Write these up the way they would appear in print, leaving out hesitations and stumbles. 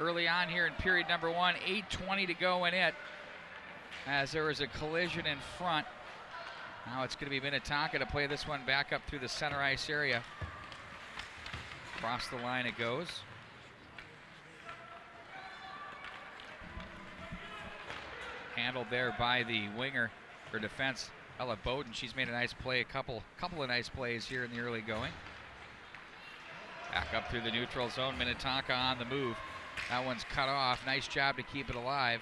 early on here in period number 1. 8:20 to go in it, as there was a collision in front. Now it's going to be Minnetonka to play this one back up through the center ice area. Across the line it goes. Handled there by the winger for defense, Ella Bowden. She's made a nice play, a couple of nice plays here in the early going. Back up through the neutral zone. Minnetonka on the move. That one's cut off. Nice job to keep it alive.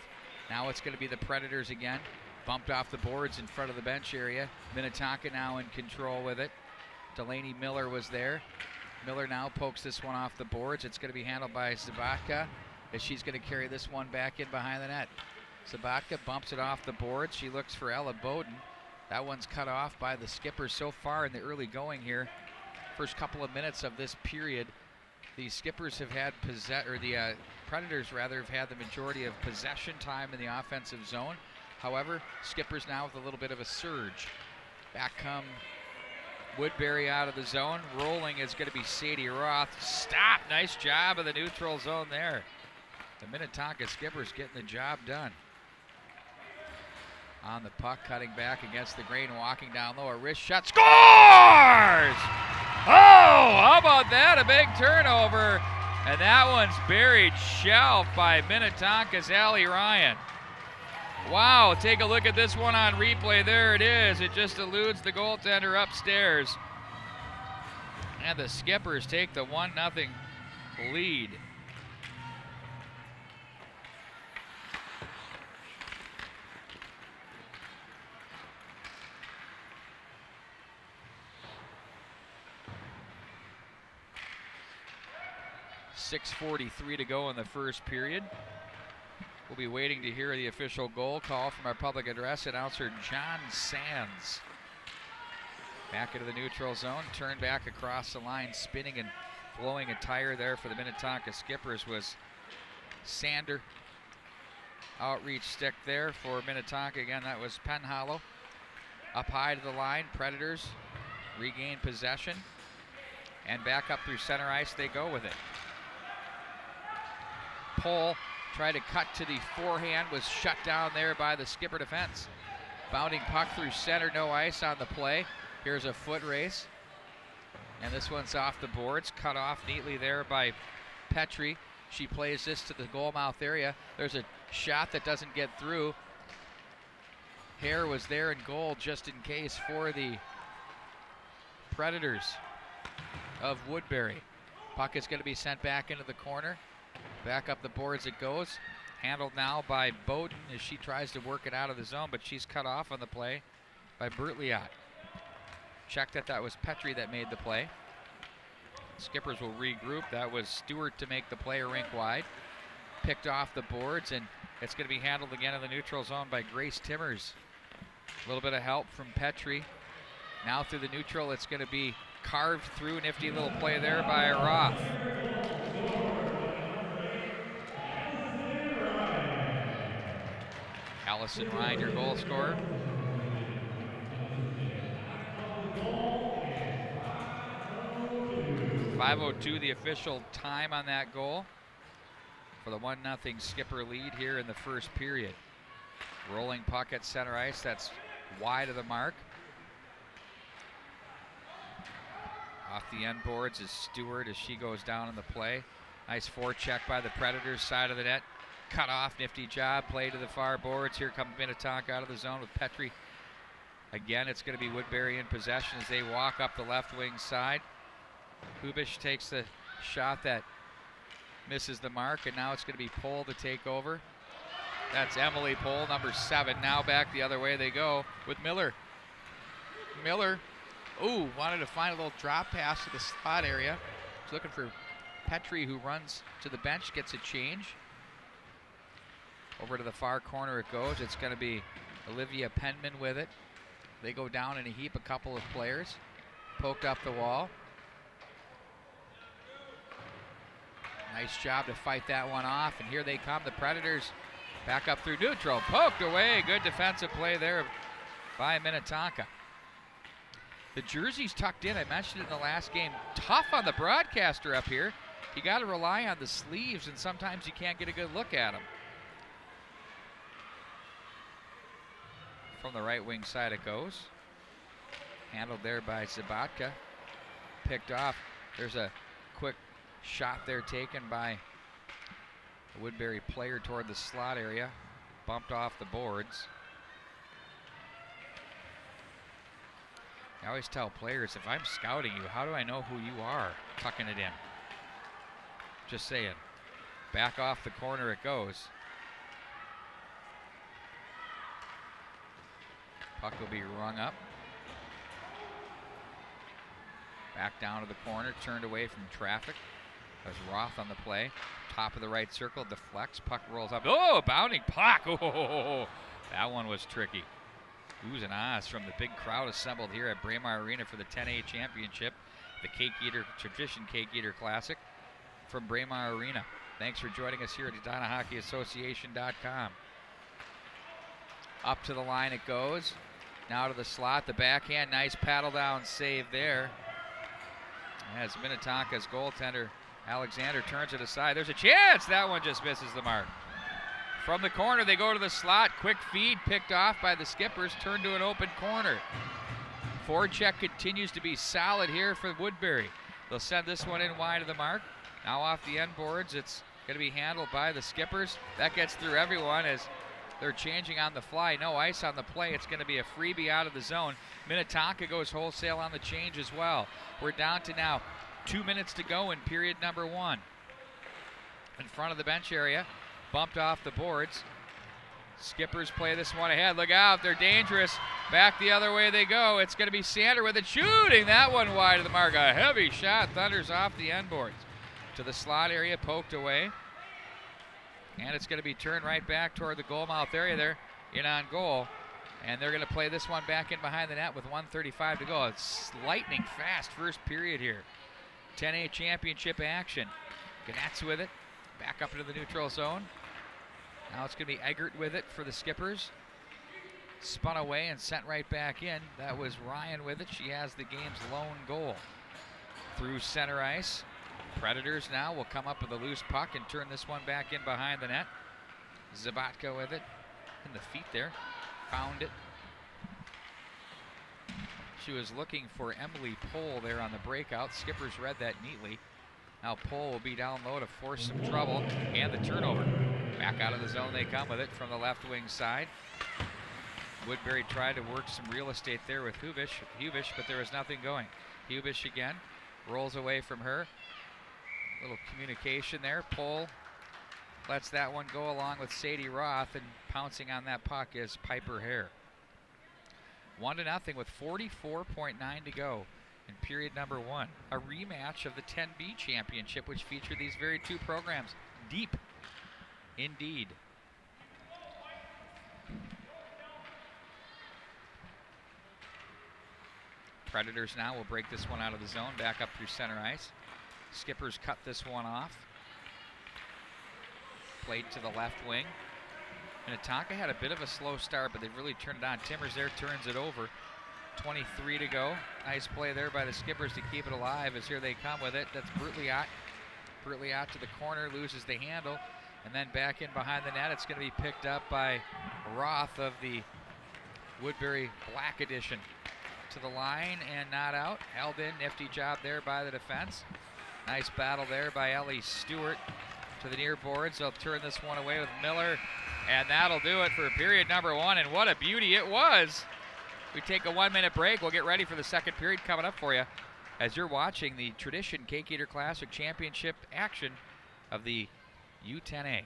Now it's going to be the Predators again. Bumped off the boards in front of the bench area. Minnetonka now in control with it. Delaney Miller was there. Miller now pokes this one off the boards. It's going to be handled by Sabatka, as she's going to carry this one back in behind the net. Sabatka bumps it off the boards. She looks for Ella Bowden. That one's cut off by the Skippers so far in the early going here. First couple of minutes of this period, the Skippers have had the Predators rather have had the majority of possession time in the offensive zone. However, Skippers now with a little bit of a surge. Back come Woodbury out of the zone. Rolling is going to be Sadie Roth. Stop! Nice job of the neutral zone there. The Minnetonka Skippers getting the job done. On the puck, cutting back against the grain, walking down low, a wrist shot, scores! Oh, how about that? A big turnover, and that one's buried shelf by Minnetonka's Allie Ryan. Wow, take a look at this one on replay. There it is. It just eludes the goaltender upstairs. And the Skippers take the 1-0 lead. .6:43 to go in the first period. We'll be waiting to hear the official goal call from our public address announcer, John Sands. Back into the neutral zone, turned back across the line, spinning and blowing a tire there for the Minnetonka Skippers was Sander. Outreach stick there for Minnetonka. Again, that was Penhollow. Up high to the line, Predators regain possession. And back up through center ice they go with it. Pohl tried to cut to the forehand, was shut down there by the Skipper defense. Bounding puck through center, no ice on the play. Here's a foot race. And this one's off the boards, cut off neatly there by Petrie. She plays this to the goal mouth area. There's a shot that doesn't get through. Hare was there in goal just in case for the Predators of Woodbury. Puck is going to be sent back into the corner. Back up the boards it goes. Handled now by Bowden as she tries to work it out of the zone, but she's cut off on the play by Bertliot. Checked that was Petrie that made the play. Skippers will regroup. That was Stewart to make the play rink wide. Picked off the boards, and it's going to be handled again in the neutral zone by Grace Timmers. A little bit of help from Petrie. Now through the neutral, it's going to be carved through. Nifty little play there by Roth. Allison Ryan, your goal scorer. .502 the official time on that goal for the 1-0 Skipper lead here in the first period. Rolling puck at center ice, that's wide of the mark. Off the end boards is Stewart as she goes down in the play. Nice forecheck by the Predators, side of the net. Cut off, nifty job, play to the far boards. Here comes Minnetonka out of the zone with Petrie. Again, it's going to be Woodbury in possession as they walk up the left wing side. Kubish takes the shot that misses the mark, and now it's going to be Pohl to take over. That's Emily Pohl, number 7. Now back the other way they go with Miller. Miller, wanted to find a little drop pass to the slot area. He's looking for Petrie, who runs to the bench, gets a change. Over to the far corner it goes. It's going to be Olivia Penman with it. They go down in a heap, a couple of players. Poked up the wall. Nice job to fight that one off, and here they come, the Predators back up through neutral. Poked away, good defensive play there by Minnetonka. The jersey's tucked in, I mentioned it in the last game. Tough on the broadcaster up here. you got to rely on the sleeves, and sometimes you can't get a good look at them. From the right wing side it goes. Handled there by Zabatka. Picked off. There's a quick shot there taken by the Woodbury player toward the slot area. Bumped off the boards. I always tell players, if I'm scouting you, how do I know who you are? Tucking it in. Just saying. Back off the corner it goes. Puck will be rung up. Back down to the corner, turned away from traffic. There's Roth on the play. Top of the right circle, deflects. Puck rolls up. Oh, bounding puck. Oh, that one was tricky. Oohs and ahs from the big crowd assembled here at Braemar Arena for the 10A championship. The Cake Eater Tradition Cake Eater Classic from Braemar Arena. Thanks for joining us here at EdinaHockeyAssociation.com. Up to the line it goes. Now to the slot, the backhand, nice paddle down save there. As Minnetonka's goaltender Alexander turns it aside. There's a chance, that one just misses the mark. From the corner they go to the slot, quick feed picked off by the Skippers, turned to an open corner. Forecheck continues to be solid here for Woodbury. They'll send this one in wide of the mark. Now off the end boards, it's going to be handled by the Skippers. That gets through everyone as they're changing on the fly. No ice on the play. It's going to be a freebie out of the zone. Minnetonka goes wholesale on the change as well. We're down to now 2 minutes to go in period number 1. In front of the bench area, bumped off the boards. Skippers play this one ahead. Look out, they're dangerous. Back the other way they go. It's going to be Sander with it, shooting that one wide of the mark. A heavy shot, thunders off the end boards. To the slot area, poked away. And it's going to be turned right back toward the goal mouth area there, in on goal. And they're going to play this one back in behind the net with 1:35 to go. It's lightning fast first period here. 10A championship action. Gnats with it, back up into the neutral zone. Now it's going to be Eggert with it for the Skippers. Spun away and sent right back in. That was Ryan with it. She has the game's lone goal. Through center ice. Predators now will come up with a loose puck and turn this one back in behind the net. Zabatka with it. In the feet there. Found it. She was looking for Emily Pohl there on the breakout. Skippers read that neatly. Now Pohl will be down low to force some trouble. And the turnover. Back out of the zone they come with it from the left wing side. Woodbury tried to work some real estate there with Hubish, but there was nothing going. Hubish again. Rolls away from her. Little communication there. Pohl lets that one go along with Sadie Roth, and pouncing on that puck is Piper Hare. 1-0 with 44.9 to go in period number 1. A rematch of the 10B championship, which featured these very two programs. Deep, indeed. Predators now will break this one out of the zone, back up through center ice. Skippers cut this one off. Played to the left wing. Minnetonka had a bit of a slow start, but they've really turned it on. Timmers there turns it over. 23 to go. Nice play there by the Skippers to keep it alive as here they come with it. That's Brutliot. Brutliot to the corner, loses the handle, and then back in behind the net. It's going to be picked up by Roth of the Woodbury Black Edition. To the line and not out. Held in, nifty job there by the defense. Nice battle there by Ellie Stewart to the near boards. They'll turn this one away with Miller, and that'll do it for period number 1, and what a beauty it was. We take a 1-minute break. We'll get ready for the second period coming up for you as you're watching the Tradition Cake Eater Classic Championship action of the U10A.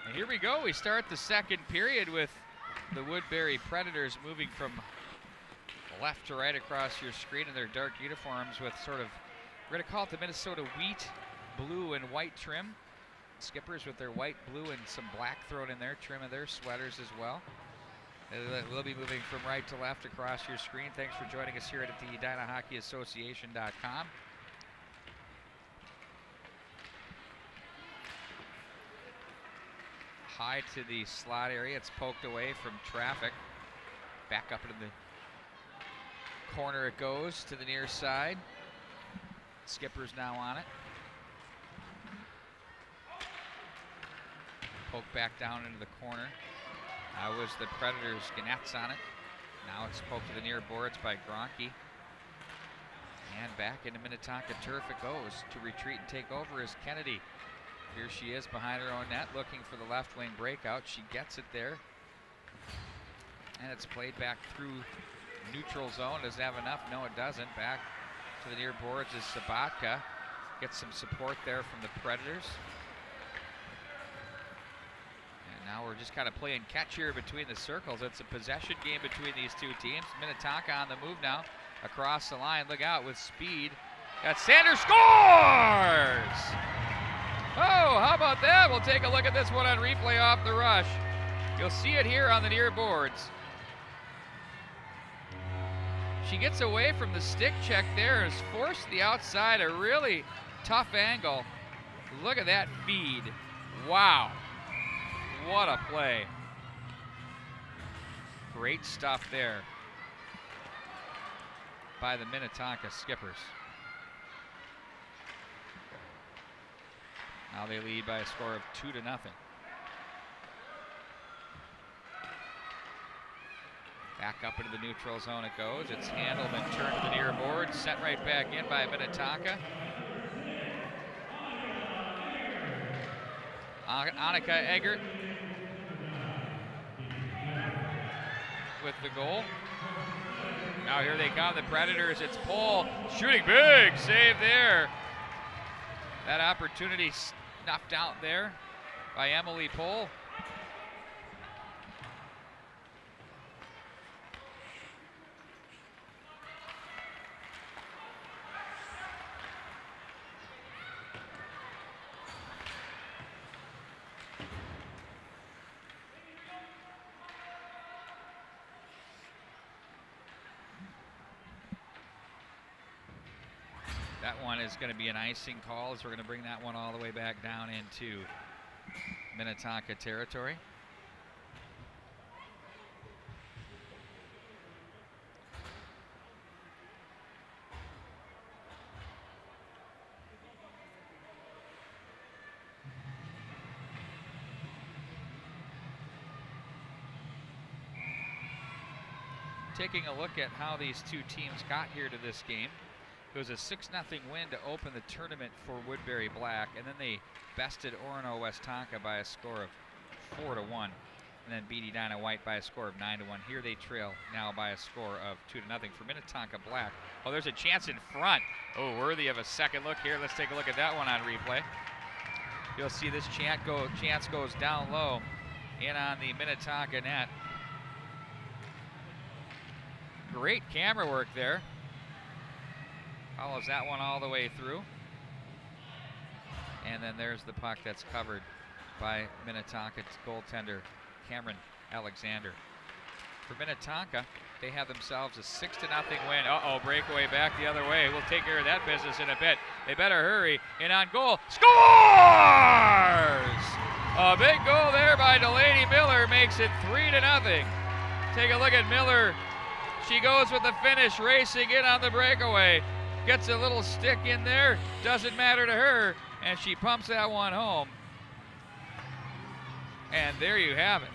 And here we go. We start the second period with the Woodbury Predators moving from left to right across your screen in their dark uniforms with sort of, we're going to call it the Minnesota wheat, blue and white trim. Skippers with their white, blue, and some black thrown in their trim of their sweaters as well. We'll be moving from right to left across your screen. Thanks for joining us here at the EdinaHockeyAssociation.com. High to the slot area. It's poked away from traffic. Back up into the corner it goes to the near side. Skipper's now on it. Poked back down into the corner. That was the Predators' Gannett's on it. Now it's poked to the near boards by Gronke. And back into Minnetonka turf it goes. To retreat and take over is Kennedy. Here she is behind her own net, looking for the left wing breakout. She gets it there. And it's played back through neutral zone. Does it have enough? No, it doesn't. Back to the near boards is Sabatka. Gets some support there from the Predators. And now we're just kind of playing catch here between the circles. It's a possession game between these two teams. Minnetonka on the move now across the line. Look out with speed. Got Sanders scores! Oh, how about that? We'll take a look at this one on replay off the rush. You'll see it here on the near boards. She gets away from the stick check there and is forced to the outside, a really tough angle. Look at that feed. Wow. What a play. Great stuff there by the Minnetonka Skippers. Now they lead by a score of 2-0. Back up into the neutral zone it goes. It's handled and turned to the near board. Sent right back in by Minnetonka. Annika Eggert with the goal. Now here they come, the Predators. It's Pohl shooting big. Save there. That opportunity snuffed out there by Emily Pohl. That one is going to be an icing call as we're going to bring that one all the way back down into Minnetonka territory. Taking a look at how these two teams got here to this game. It was a 6-0 win to open the tournament for Woodbury Black, and then they bested Orono Westonka by a score of 4-1, and then beat Edina White by a score of 9-1. Here they trail now by a score of 2-0 for Minnetonka Black. Oh, there's a chance in front. Oh, worthy of a second look here. Let's take a look at that one on replay. You'll see this chance goes down low in on the Minnetonka net. Great camera work there. Follows that one all the way through. And then there's the puck that's covered by Minnetonka's goaltender, Cameron Alexander. For Minnetonka, they have themselves a 6-0 win. Uh-oh, breakaway back the other way. We'll take care of that business in a bit. They better hurry. In on goal. Scores! A big goal there by Delaney Miller makes it 3-0. Take a look at Miller. She goes with the finish, racing in on the breakaway. Gets a little stick in there, doesn't matter to her, and she pumps that one home. And there you have it.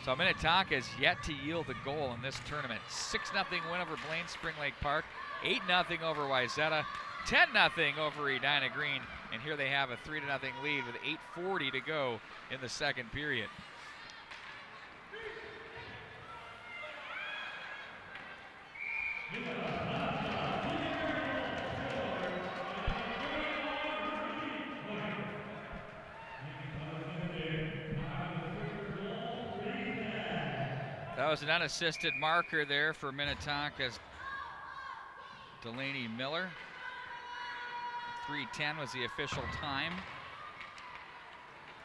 So Minnetonka has yet to yield a goal in this tournament. 6-0 win over Blaine Spring Lake Park, 8-0 over Wayzata, 10-0 over Edina Green, and here they have a 3-0 lead with 8:40 to go in the second period. That was an unassisted marker there for Minnetonka's Delaney Miller. 3:10 was the official time.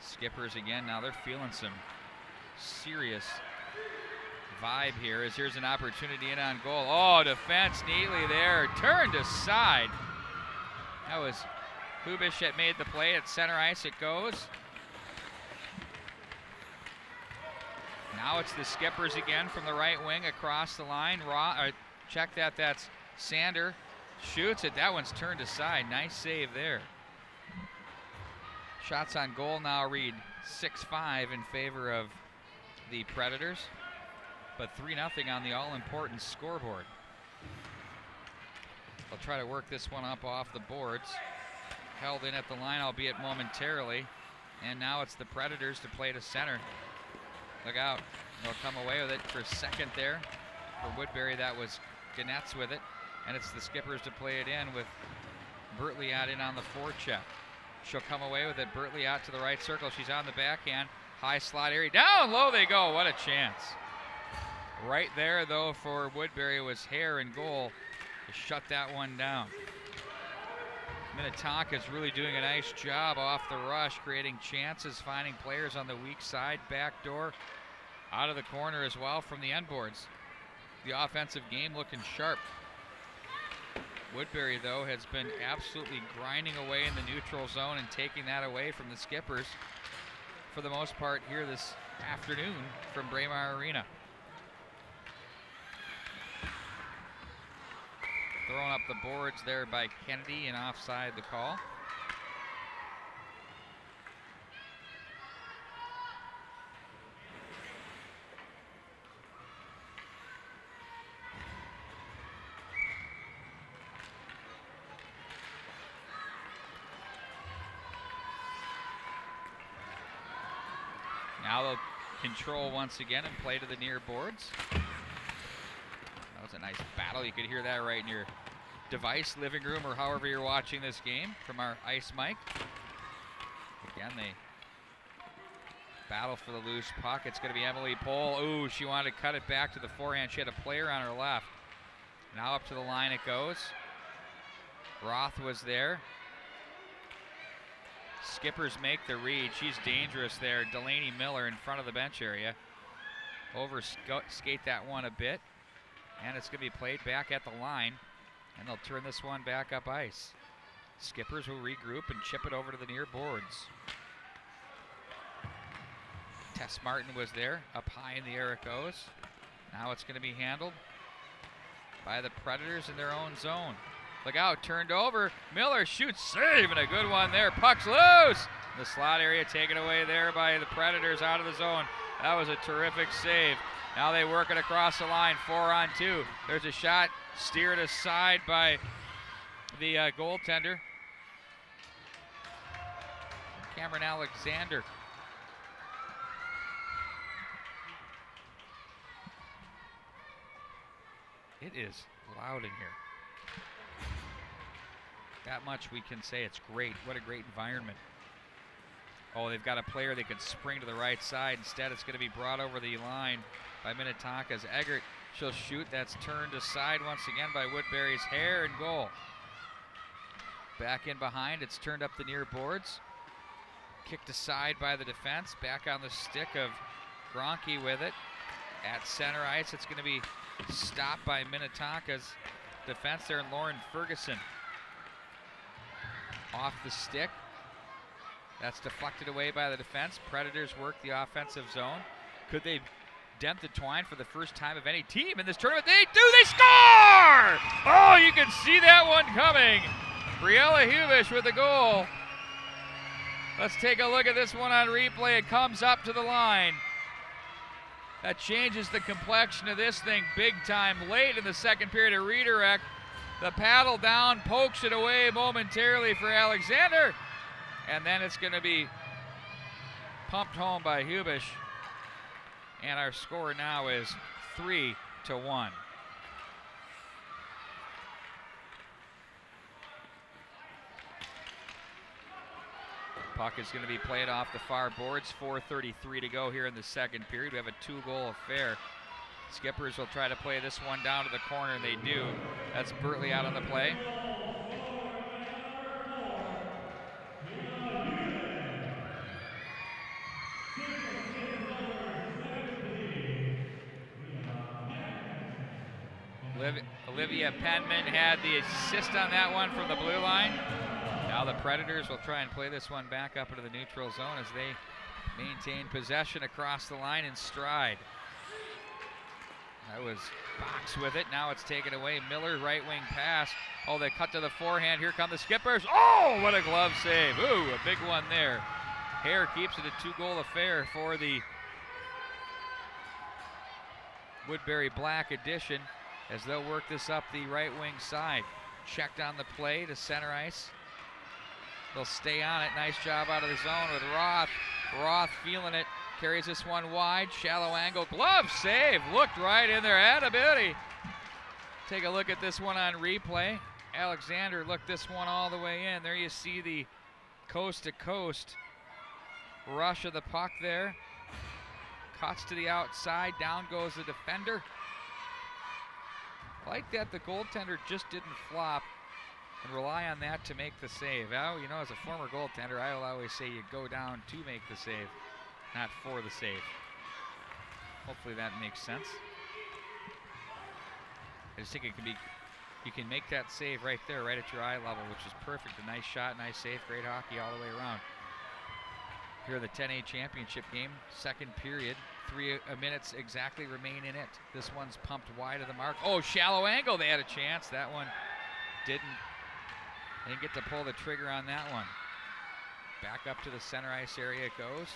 Skippers again, now they're feeling some serious vibe here, as here's an opportunity in on goal. Oh, defense neatly there, turned aside. That was Hubish that made the play. At center ice it goes. Now it's the Skippers again from the right wing across the line. Check that, that's Sander. Shoots it, that one's turned aside. Nice save there. Shots on goal now read 6-5 in favor of the Predators, but 3-0 on the all-important scoreboard. They'll try to work this one up off the boards. Held in at the line, albeit momentarily, and now it's the Predators to play to center. Look out, they'll come away with it for second there. For Woodbury, that was Ganetz with it, and it's the Skippers to play it in with Bertliot in on the forecheck. She'll come away with it. Bertliot to the right circle. She's on the backhand. High slot area. Down low they go. What a chance. Right there, though, for Woodbury was Hare in goal to shut that one down. Minnetonka's really doing a nice job off the rush, creating chances, finding players on the weak side, back door, out of the corner as well from the end boards. The offensive game looking sharp. Woodbury, though, has been absolutely grinding away in the neutral zone and taking that away from the Skippers for the most part here this afternoon from Braemar Arena. Throwing up the boards there by Kennedy and offside the call. Now they'll control once again and play to the near boards. That was a nice battle. You could hear that right in your device, living room, or however you're watching this game from our ice mic. Again, they battle for the loose puck. It's going to be Emily Pohl. Ooh, she wanted to cut it back to the forehand. She had a player on her left. Now up to the line it goes. Roth was there. Skippers make the read. She's dangerous there. Delaney Miller in front of the bench area. Skate that one a bit. And it's going to be played back at the line. And they'll turn this one back up ice. Skippers will regroup and chip it over to the near boards. Tess Martin was there. Up high in the air it goes. Now it's going to be handled by the Predators in their own zone. Look out, turned over. Miller shoots, save, and a good one there. Puck's loose. The slot area taken away there by the Predators out of the zone. That was a terrific save. Now they work it across the line, 4-on-2. There's a shot steered aside by the goaltender, Cameron Alexander. It is loud in here. That much we can say. It's great. What a great environment. Oh, they've got a player that could spring to the right side. Instead, it's going to be brought over the line by Minnetonka's Eggert. She'll shoot. That's turned aside once again by Woodbury's Hare and goal. Back in behind. It's turned up the near boards. Kicked aside by the defense. Back on the stick of Gronke with it. At center ice, it's going to be stopped by Minnetonka's defense there, and Lauren Ferguson. Off the stick. That's deflected away by the defense. Predators work the offensive zone. Could they dent the twine for the first time of any team in this tournament? They do. They score! Oh, you can see that one coming. Briella Hubish with the goal. Let's take a look at this one on replay. It comes up to the line. That changes the complexion of this thing big time. Late in the second period, a redirect. The paddle down, pokes it away momentarily for Alexander, and then it's going to be pumped home by Hubish. And our score now is 3-1. Puck is going to be played off the far boards. 4:33 to go here in the second period. We have a 2-goal affair Skippers will try to play this one down to the corner, and they do. That's Bertley out on the play. Olivia Penman had the assist on that one from the blue line. Now the Predators will try and play this one back up into the neutral zone as they maintain possession across the line in stride. That was Box with it. Now it's taken away. Miller, right wing pass. Oh, they cut to the forehand. Here come the Skippers. Oh, what a glove save. Ooh, a big one there. Hare keeps it a 2-goal affair for the Woodbury Black addition as they'll work this up the right wing side. Checked on the play to center ice. They'll stay on it. Nice job out of the zone with Roth. Roth feeling it. Carries this one wide. Shallow angle. Glove save. Looked right in there. Attaboy. Take a look at this one on replay. Alexander looked this one all the way in. There you see the coast-to-coast rush of the puck there. Cuts to the outside. Down goes the defender. Like that, the goaltender just didn't flop and rely on that to make the save. Well, you know, as a former goaltender, I will always say you go down to make the save, not for the save. Hopefully that makes sense. I just think it can be, you can make that save right there, right at your eye level, which is perfect. A nice shot, nice save, great hockey all the way around. Here are the 10A championship game, second period. 3 minutes exactly remain in it. This one's pumped wide of the mark. Oh, shallow angle, they had a chance. That one didn't get to pull the trigger on that one. Back up to the center ice area it goes.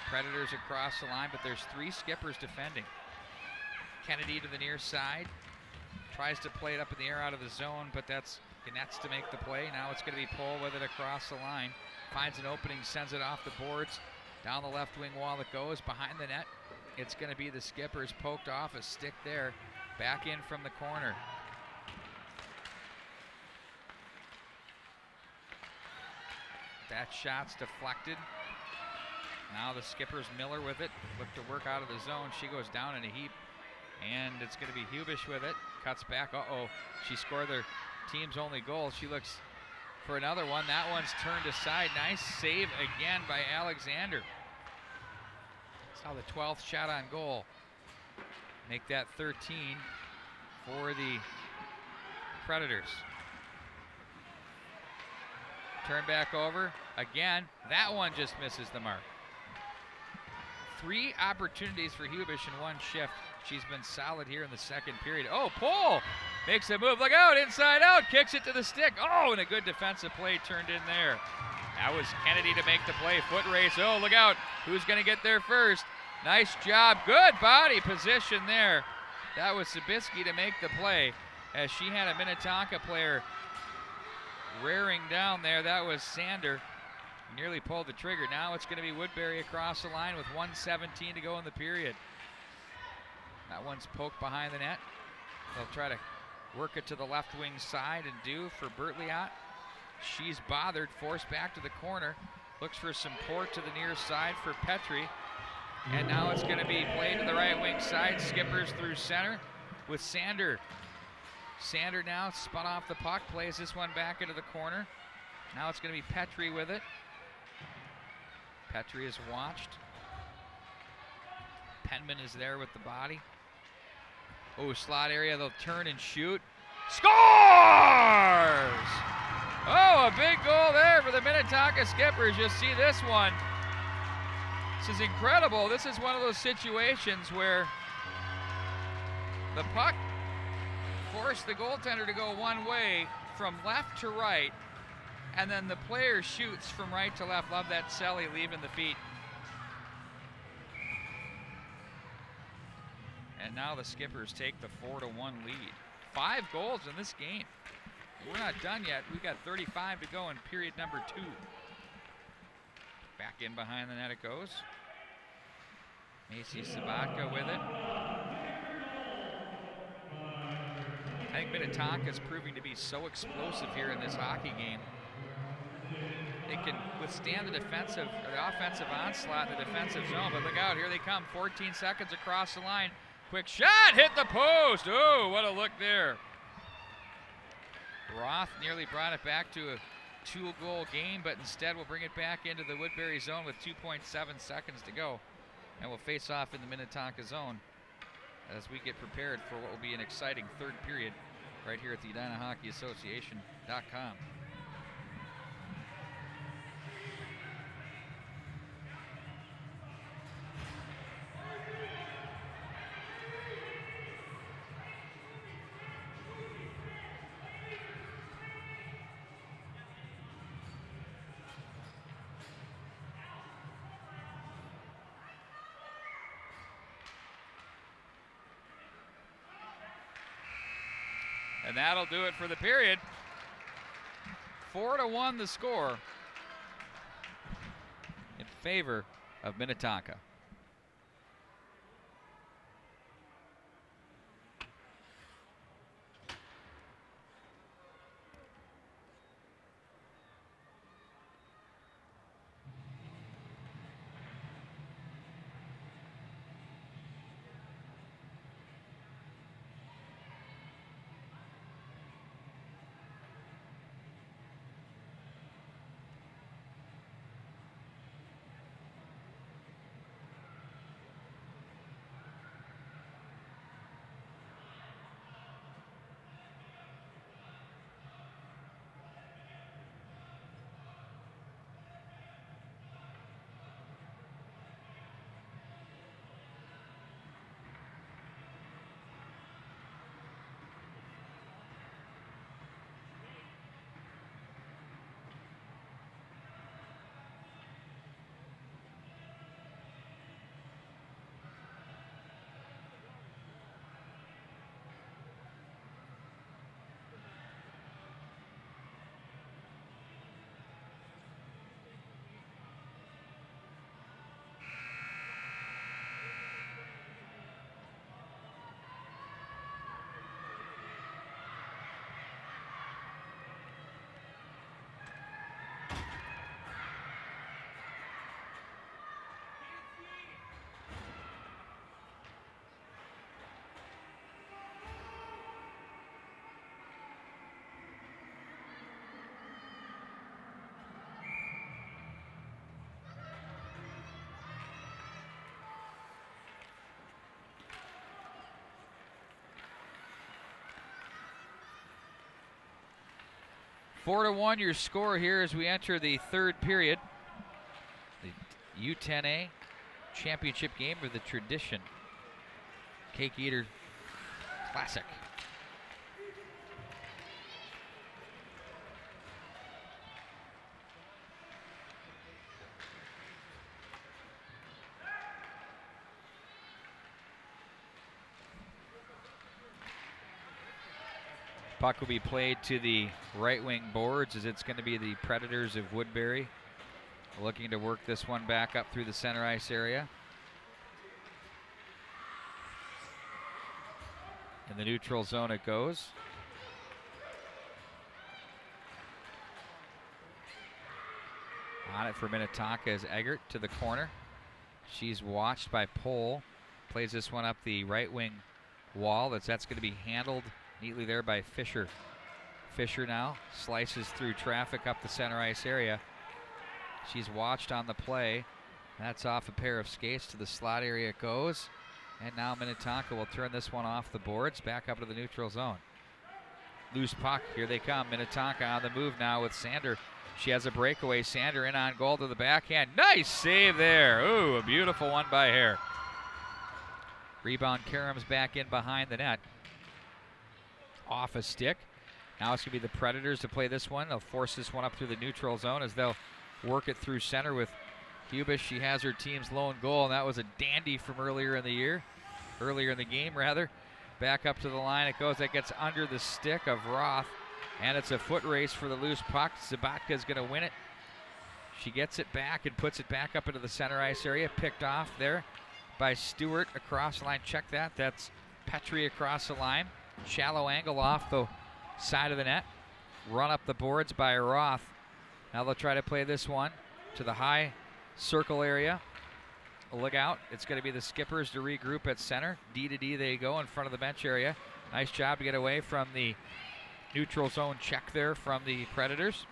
Predators across the line, but there's 3 Skippers defending. Kennedy to the near side. Tries to play it up in the air out of the zone, but that's nets to make the play. Now it's going to be Pohl with it across the line. Finds an opening, sends it off the boards. Down the left wing wall it goes, behind the net. It's going to be the Skippers, poked off a stick there. Back in from the corner. That shot's deflected. Now the Skippers, Miller with it. Look to work out of the zone. She goes down in a heap. And it's going to be Hubish with it. Cuts back. Uh-oh. She scored their team's only goal. She looks for another one. That one's turned aside. Nice save again by Alexander. Saw the 12th shot on goal. Make that 13 for the Predators. Turn back over. Again, that one just misses the mark. 3 opportunities for Hubish in 1 shift. She's been solid here in the second period. Oh, Pohl makes a move. Look out, inside out, kicks it to the stick. Oh, and a good defensive play turned in there. That was Kennedy to make the play. Foot race. Oh, look out. Who's going to get there first? Nice job. Good body position there. That was Sabisky to make the play as she had a Minnetonka player rearing down there. That was Sander. Nearly pulled the trigger. Now it's going to be Woodbury across the line with 1:17 to go in the period. That one's poked behind the net. They'll try to work it to the left wing side and do for Bertliot. She's bothered, forced back to the corner. Looks for some port to the near side for Petrie. And now it's going to be played to the right wing side. Skippers through center with Sander. Sander now spun off the puck, plays this one back into the corner. Now it's going to be Petrie with it. Petrie is watched. Penman is there with the body. Oh, slot area, they'll turn and shoot. Scores! Oh, a big goal there for the Minnetonka Skippers. You'll see this one. This is incredible. This is one of those situations where the puck forced the goaltender to go one way from left to right, and then the player shoots from right to left. Love that Selly leaving the feet. And now the Skippers take the 4-1 lead. 5 goals in this game. We're not done yet. We've got 35 to go in period number 2. Back in behind the net it goes. Macy Sabatka with it. I think Minnetonka is proving to be so explosive here in this hockey game. They can withstand the defensive or the offensive onslaught in the defensive zone, but look out, here they come. 14 seconds across the line. quick shot, hit the post. Oh, what a look there. Roth nearly brought it back to a 2-goal game, but instead will bring it back into the Woodbury zone with 2.7 seconds to go. And will face off in the Minnetonka zone as we get prepared for what will be an exciting third period right here at the Edina Hockey Association.com. And that'll do it for the period. 4-1 the score in favor of Minnetonka. Four to one your score here as we enter the third period. The U10A championship game of the Tradition Cake Eater Classic. Puck will be played to the right wing boards as it's going to be the Predators of Woodbury looking to work this one back up through the center ice area. In the neutral zone it goes. On it for Minnetonka is Eggert to the corner. She's watched by Pohl. Plays this one up the right wing wall. That's going to be handled neatly there by Fisher. Fisher now slices through traffic up the center ice area. She's watched on the play. That's off a pair of skates to the slot area it goes. And now Minnetonka will turn this one off the boards back up to the neutral zone. Loose puck, here they come. Minnetonka on the move now with Sander. She has a breakaway. Sander in on goal to the backhand. Nice save there. Ooh, a beautiful one by Hare. Rebound, Karam's back in behind the net. Off a stick. Now it's going to be the Predators to play this one. They'll force this one up through the neutral zone as they'll work it through center with Hubish. She has her team's lone goal, and that was a dandy from earlier in the game. Back up to the line it goes. That gets under the stick of Roth, and it's a foot race for the loose puck. Zabatka is going to win it. She gets it back and puts it back up into the center ice area. Picked off there by Stewart across the line. Check that. That's Petrie across the line. Shallow angle off the side of the net. Run up the boards by Roth. Now they'll try to play this one to the high circle area. look out. It's going to be the Skippers to regroup at center. D to D they go in front of the bench area. Nice job to get away from the neutral zone check there from the Predators.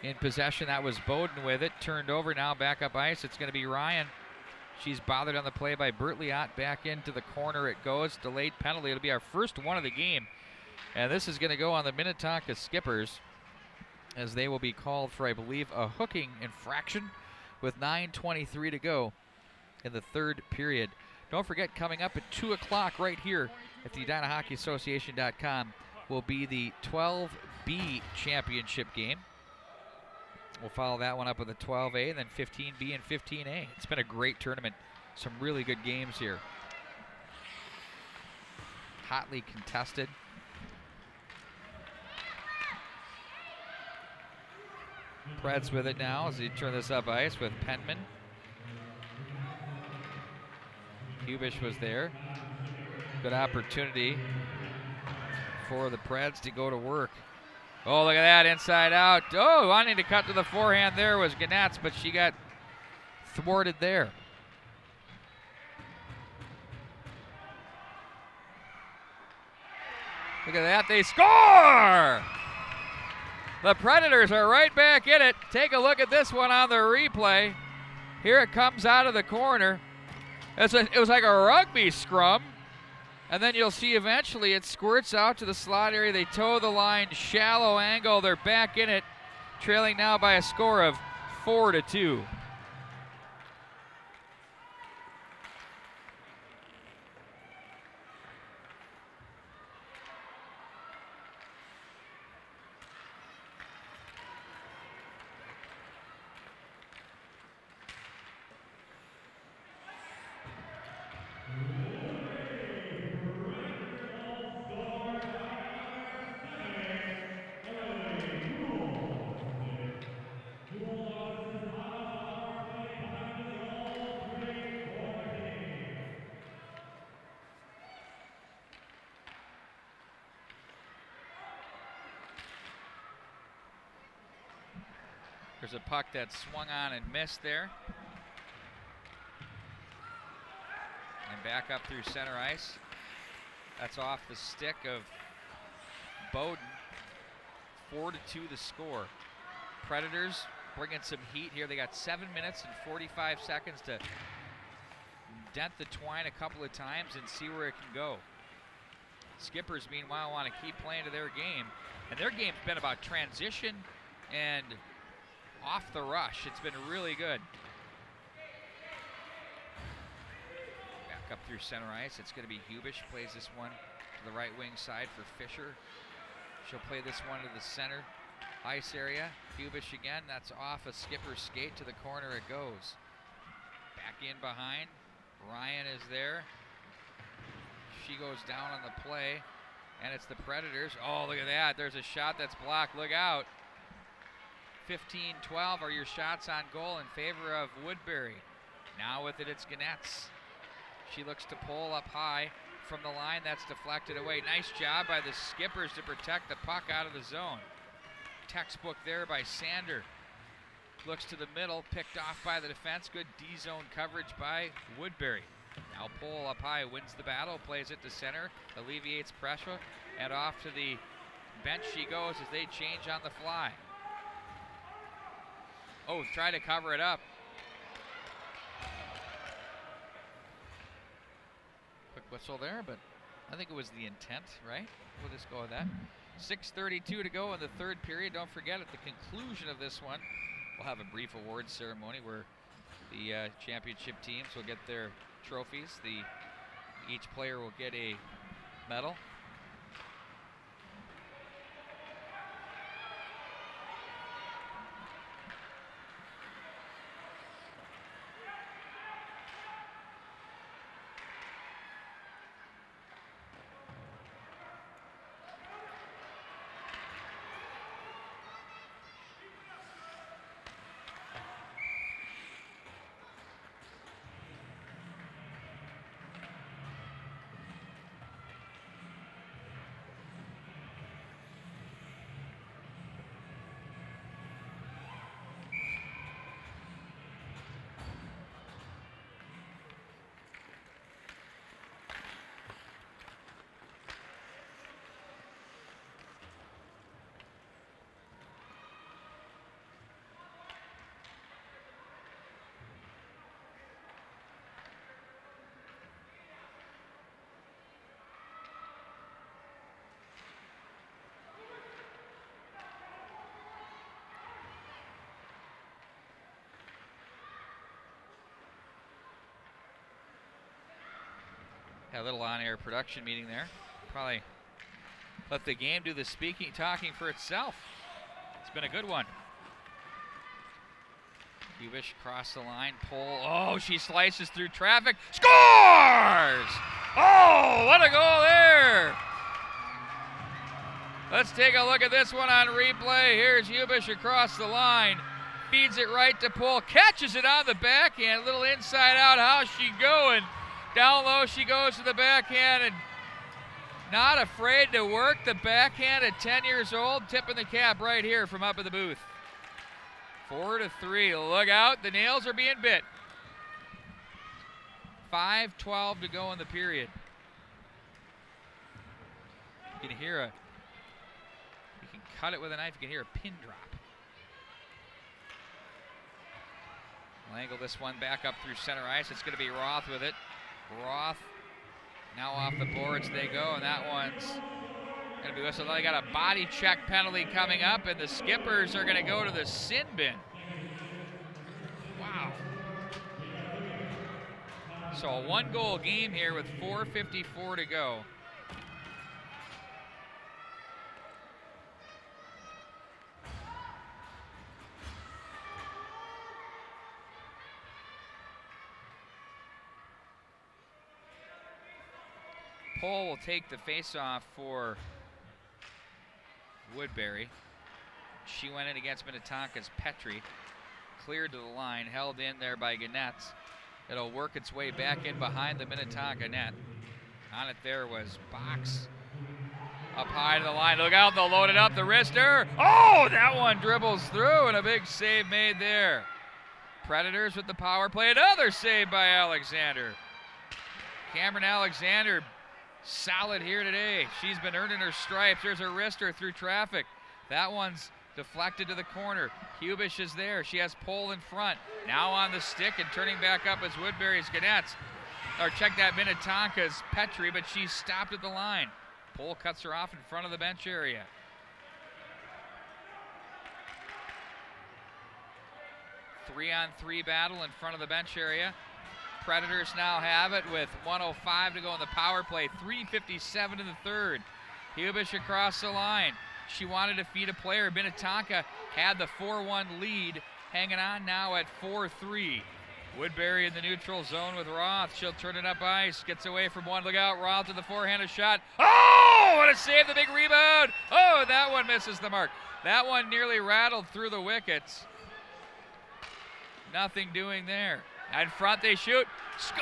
In possession, that was Bowden with it. Turned over now, back up ice. It's going to be Ryan. She's bothered on the play by Bertliot. Back into the corner it goes. Delayed penalty. It'll be our first one of the game. And this is going to go on the Minnetonka Skippers, as they will be called for, I believe, a hooking infraction with 9:23 to go in the third period. Don't forget, coming up at 2 o'clock right here at the EdinaHockeyAssociation.com will be the 12B championship game. We'll follow that one up with a 12A, then 15B and 15A. It's been a great tournament. Some really good games here. Hotly contested. Preds with it now as they turn this up ice with Pentman. Hubish was there. Good opportunity for the Preds to go to work. Oh, look at that, inside out. Oh, wanting to cut to the forehand there was Ganetz, but she got thwarted there. Look at that, they score! The Predators are right back in it. Take a look at this one on the replay. Here it comes out of the corner. It was like a rugby scrum. And then you'll see eventually it squirts out to the slot area. They toe the line, shallow angle. They're back in it, trailing now by a score of 4-2. There's a puck that swung on and missed there. And back up through center ice. That's off the stick of Bowden. 4-2 the score. Predators bringing some heat here. They got 7 minutes and 45 seconds to dent the twine a couple of times and see where it can go. Skippers, meanwhile, want to keep playing to their game. And their game's been about transition and off the rush. It's been really good. Back up through center ice. It's going to be Hubish. Plays this one to the right wing side for Fisher. She'll play this one to the center ice area. Hubish again. That's off a Skipper skate. To the corner it goes. Back in behind. Ryan is there. She goes down on the play. And it's the Predators. Oh, look at that. There's a shot that's blocked. Look out. 15-12 are your shots on goal in favor of Woodbury. Now with it, it's Ganetz. She looks to pull up high from the line. That's deflected away. Nice job by the Skippers to protect the puck out of the zone. Textbook there by Sander. Looks to the middle, picked off by the defense. Good D-zone coverage by Woodbury. Now pull up high, wins the battle, plays it to center, alleviates pressure, and off to the bench she goes as they change on the fly. Oh, try to cover it up. Quick whistle there, but I think it was the intent, right? We'll just go with that. 6:32 to go in the third period. Don't forget, at the conclusion of this one, we'll have a brief awards ceremony where the championship teams will get their trophies. Each player will get a medal. Had a little on-air production meeting there. Probably let the game do the talking for itself. It's been a good one. Hubish across the line, pull. Oh, she slices through traffic. Scores! Oh, what a goal there! Let's take a look at this one on replay. Here's Hubish across the line. Feeds it right to Pull. Catches it on the backhand. A little inside out. How's she going? Down low she goes to the backhand and not afraid to work the backhand at 10 years old. Tipping the cap right here from up in the booth. 4-3. Look out. The nails are being bit. 5:12 to go in the period. You can hear you can cut it with a knife. You can hear a pin drop. We'll angle this one back up through center ice. It's going to be Roth with it. Roth now off the boards they go, and that one's going to be whistled. They got a body check penalty coming up, and the Skippers are going to go to the sin bin. Wow. So a one-goal game here with 4:54 to go. Pohl will take the face-off for Woodbury. She went in against Minnetonka's Petrie. Cleared to the line, held in there by Ganetz. It'll work its way back in behind the Minnetonka net. On it there was Box. Up high to the line. Look out, they'll load it up. The wrister. Oh, that one dribbles through, and a big save made there. Predators with the power play. Another save by Alexander. Cameron Alexander, solid here today. She's been earning her stripes. There's her wrister through traffic. That one's deflected to the corner. Hubish is there. She has Pohl in front. Now on the stick and turning back up as Woodbury's Ganetz. Or check that, Minnetonka's Petrie, but she's stopped at the line. Pohl cuts her off in front of the bench area. Three-on-three battle in front of the bench area. Predators now have it with 1:05 to go in the power play. 3:57 in the third. Hubish across the line. She wanted to feed a player. Minnetonka had the 4-1 lead, hanging on now at 4-3. Woodbury in the neutral zone with Roth. She'll turn it up ice. Gets away from one. Look out, Roth to the forehanded shot. Oh, what a save, the big rebound. Oh, that one misses the mark. That one nearly rattled through the wickets. Nothing doing there. In front they shoot.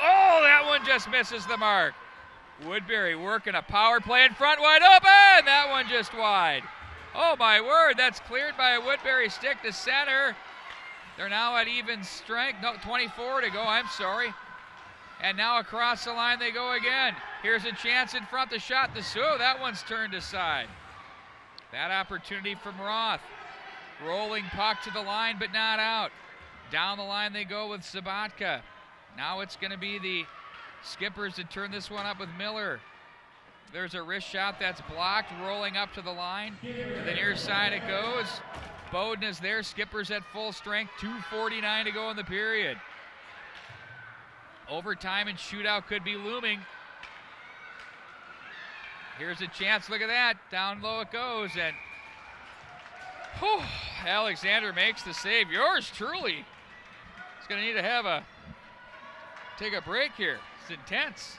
Oh, that one just misses the mark. Woodbury working a power play in front, wide open. That one just wide. Oh my word, that's cleared by a Woodbury stick to center. They're now at even strength. No, 24 to go, I'm sorry. And now across the line they go again. Here's a chance in front, the shot, that one's turned aside. That opportunity from Roth. Rolling puck to the line, but not out. Down the line they go with Sabatka. Now it's going to be the Skippers to turn this one up with Miller. There's a wrist shot that's blocked, rolling up to the line. To the near side it goes. Bowden is there, Skippers at full strength, 2:49 to go in the period. Overtime and shootout could be looming. Here's a chance, look at that, down low it goes, and whew, Alexander makes the save. Yours truly. He's gonna need to take a break here. It's intense.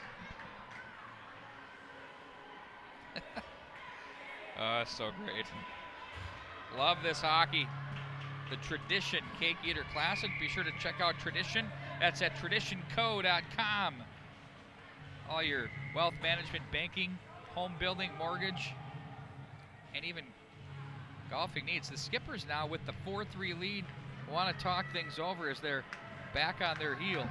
Oh, that's so great. Love this hockey. The Tradition Cake Eater Classic. Be sure to check out Tradition. That's at traditionco.com. All your wealth management, banking, home building, mortgage, and even golfing needs. The Skippers now with the 4-3 lead want to talk things over as they're back on their heels.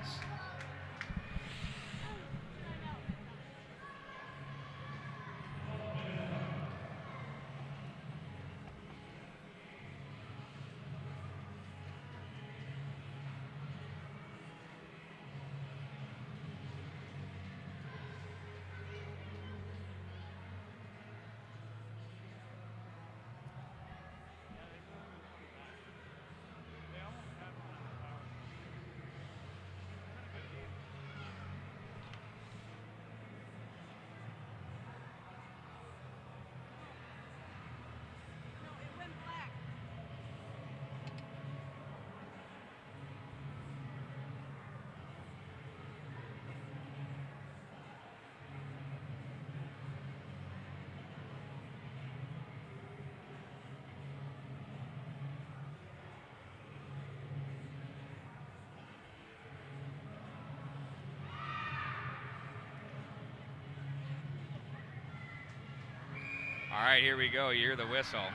All right, here we go. You hear the whistle.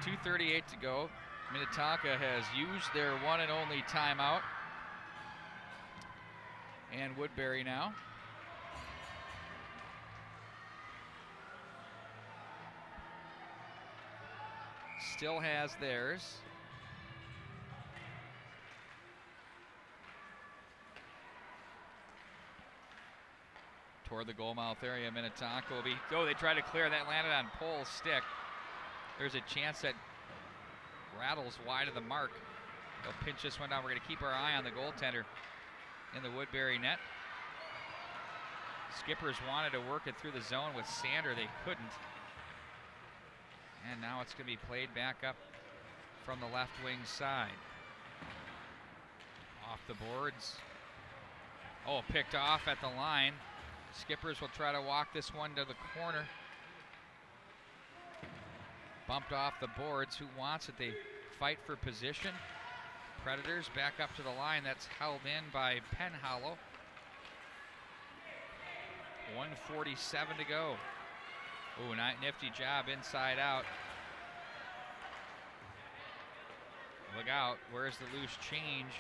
2:38 to go. Minnetonka has used their one and only timeout. And Woodbury now. Still has theirs. Toward the goal mouth area, Minnetonka will be, oh, they tried to clear, that landed on Pole's stick. There's a chance that rattles wide of the mark. They'll pinch this one down. We're going to keep our eye on the goaltender in the Woodbury net. Skippers wanted to work it through the zone with Sander. They couldn't. And now it's going to be played back up from the left wing side. Off the boards. Oh, picked off at the line. Skippers will try to walk this one to the corner. Bumped off the boards. Who wants it? They fight for position. Predators back up to the line. That's held in by Penhallow. 1:47 to go. Ooh, nifty job inside out. Look out. Where's the loose change?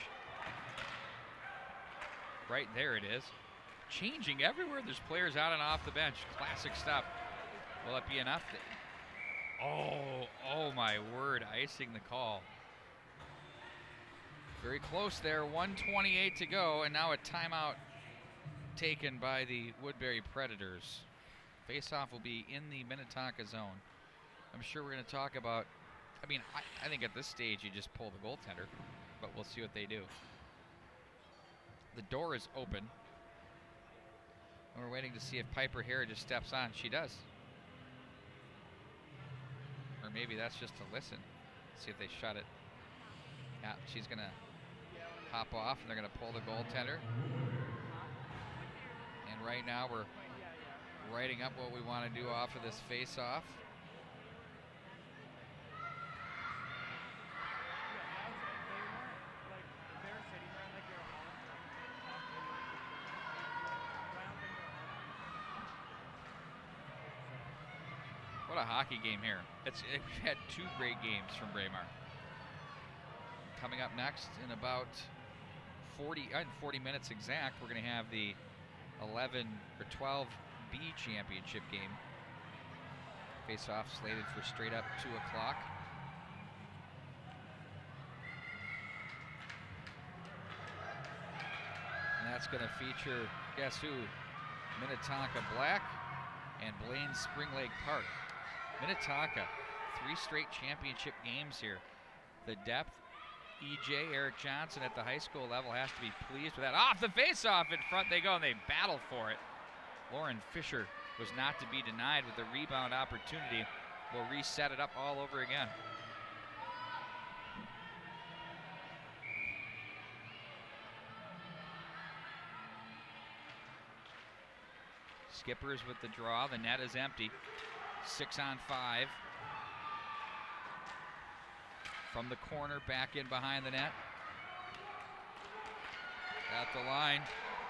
Right there it is. Changing everywhere. There's players out and off the bench. Classic stuff. Will it be enough? Oh my word. Icing the call. Very close there. 1:28 to go, and now a timeout taken by the Woodbury Predators. Face-off will be in the Minnetonka zone. I'm sure we're going to talk about, I think at this stage you just pull the goaltender, but we'll see what they do. The door is open. We're waiting to see if Piper Hare just steps on. She does. Or maybe that's just to listen. See if they shut it. Yeah, she's going to hop off, and they're going to pull the goaltender. And right now we're writing up what we want to do off of this face-off. What a hockey game here. We've had two great games from Braemar. Coming up next in about 40 minutes exact, we're going to have the 11 or 12B championship game. Face-off slated for straight up 2 o'clock. And that's going to feature, guess who? Minnetonka Black and Blaine Spring Lake Park. Minnetonka, 3 straight championship games here. The depth, EJ, Eric Johnson at the high school level has to be pleased with that. Off the face-off, in front they go, and they battle for it. Lauren Fisher was not to be denied with the rebound opportunity. We'll reset it up all over again. Skippers with the draw. The net is empty. 6-on-5. From the corner, back in behind the net. At the line.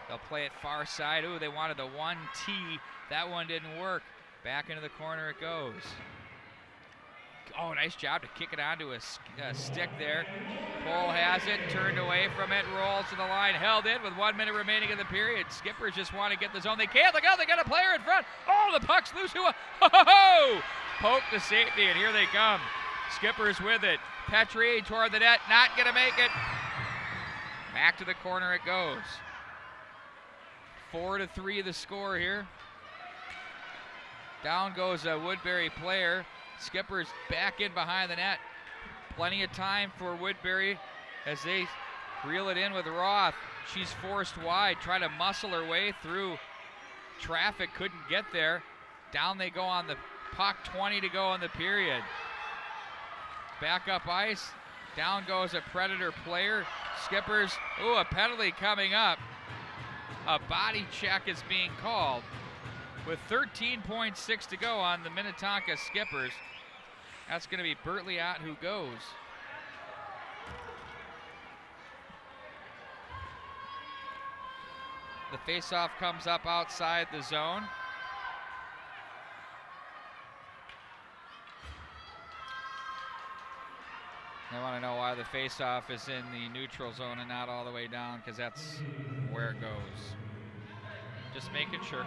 They'll play it far side. Ooh, they wanted the 1T. That one didn't work. Back into the corner it goes. Oh, nice job to kick it onto a stick there. Pole has it, turned away from it, rolls to the line, held in with 1 minute remaining in the period. Skippers just want to get the zone. They can't. Look out, they got a player in front. Oh, the puck's loose. Ho-ho-ho! Poke to safety, and here they come. Skippers with it. Petrie toward the net, not going to make it. Back to the corner it goes. 4-3 the score here. Down goes a Woodbury player. Skippers back in behind the net. Plenty of time for Woodbury as they reel it in with Roth. She's forced wide, trying to muscle her way through traffic, couldn't get there. Down they go on the puck, 20 to go in the period. Back up ice, down goes a Predator player. Skippers, ooh, a penalty coming up. A body check is being called with 13.6 to go on the Minnetonka Skippers. That's going to be Bertley out who goes. The faceoff comes up outside the zone. They want to know why the faceoff is in the neutral zone and not all the way down, because that's where it goes. Just making sure.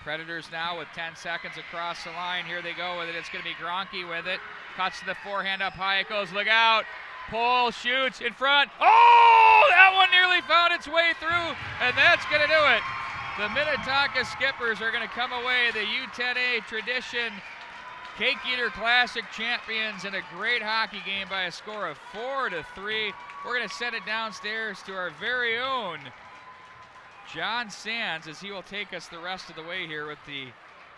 Predators now with 10 seconds across the line. Here they go with it. It's going to be Gronke with it. Cuts to the forehand up high. It goes. Look out. Pole shoots in front. Oh, that one nearly found its way through, and that's going to do it. The Minnetonka Skippers are going to come away the U10A tradition Cake Eater Classic champions in a great hockey game by a score of 4-3. We're going to send it downstairs to our very own John Sands as he will take us the rest of the way here with the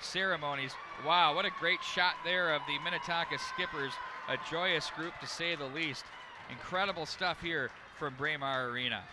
ceremonies. Wow, what a great shot there of the Minnetonka Skippers. A joyous group, to say the least. Incredible stuff here from Braemar Arena.